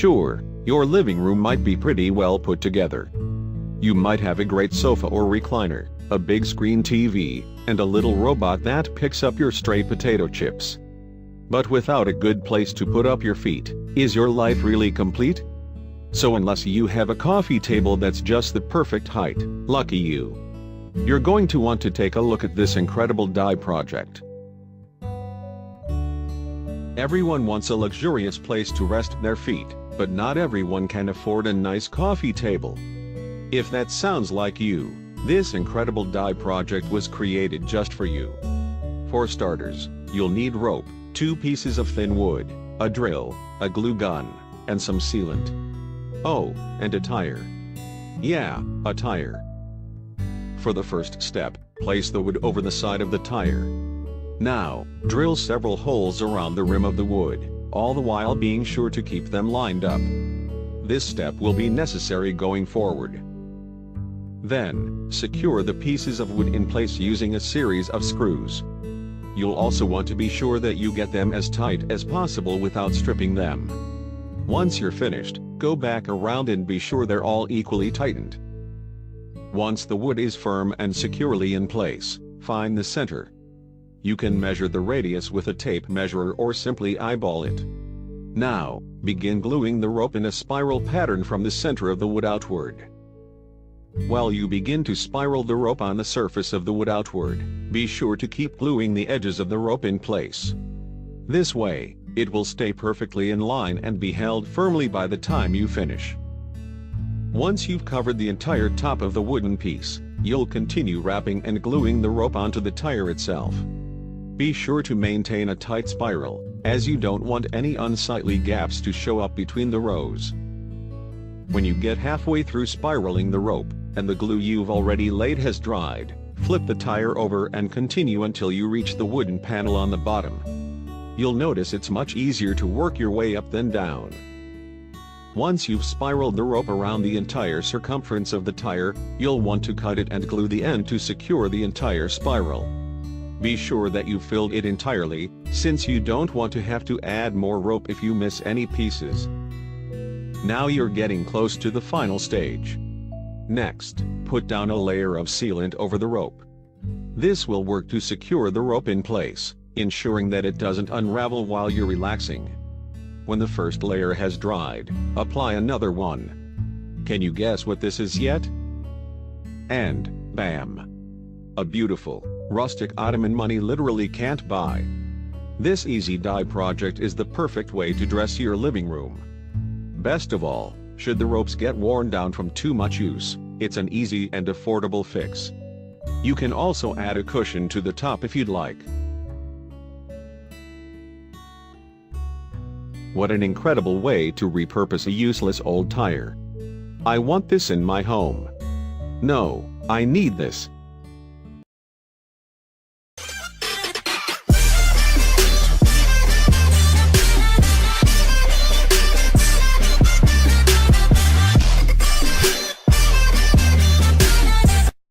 Sure, your living room might be pretty well put together. You might have a great sofa or recliner, a big screen TV, and a little robot that picks up your stray potato chips. But without a good place to put up your feet, is your life really complete? So unless you have a coffee table that's just the perfect height, lucky you. You're going to want to take a look at this incredible dye project. Everyone wants a luxurious place to rest their feet, but not everyone can afford a nice coffee table. If that sounds like you, this incredible dye project was created just for you. For starters, you'll need rope, 2 pieces of thin wood, a drill, a glue gun, and some sealant. Oh, and a tire. Yeah, a tire. For the first step, place the wood over the side of the tire. Now, drill several holes around the rim of the wood, all the while being sure to keep them lined up. This step will be necessary going forward. Then, secure the pieces of wood in place using a series of screws. You'll also want to be sure that you get them as tight as possible without stripping them. Once you're finished, go back around and be sure they're all equally tightened. Once the wood is firm and securely in place, find the center. You can measure the radius with a tape measure or simply eyeball it. Now, begin gluing the rope in a spiral pattern from the center of the wood outward. While you begin to spiral the rope on the surface of the wood outward, be sure to keep gluing the edges of the rope in place. This way, it will stay perfectly in line and be held firmly by the time you finish. Once you've covered the entire top of the wooden piece, you'll continue wrapping and gluing the rope onto the tire itself. Be sure to maintain a tight spiral, as you don't want any unsightly gaps to show up between the rows. When you get halfway through spiraling the rope, and the glue you've already laid has dried, flip the tire over and continue until you reach the wooden panel on the bottom. You'll notice it's much easier to work your way up than down. Once you've spiraled the rope around the entire circumference of the tire, you'll want to cut it and glue the end to secure the entire spiral. Be sure that you filled it entirely, since you don't want to have to add more rope if you miss any pieces. Now you're getting close to the final stage. Next, put down a layer of sealant over the rope. This will work to secure the rope in place, ensuring that it doesn't unravel while you're relaxing. When the first layer has dried, apply another one. Can you guess what this is yet? And, bam! A beautiful, rustic ottoman money literally can't buy. This easy dye project is the perfect way to dress your living room. Best of all, should the ropes get worn down from too much use, it's an easy and affordable fix. You can also add a cushion to the top if you'd like. What an incredible way to repurpose a useless old tire. I want this in my home. No, I need this.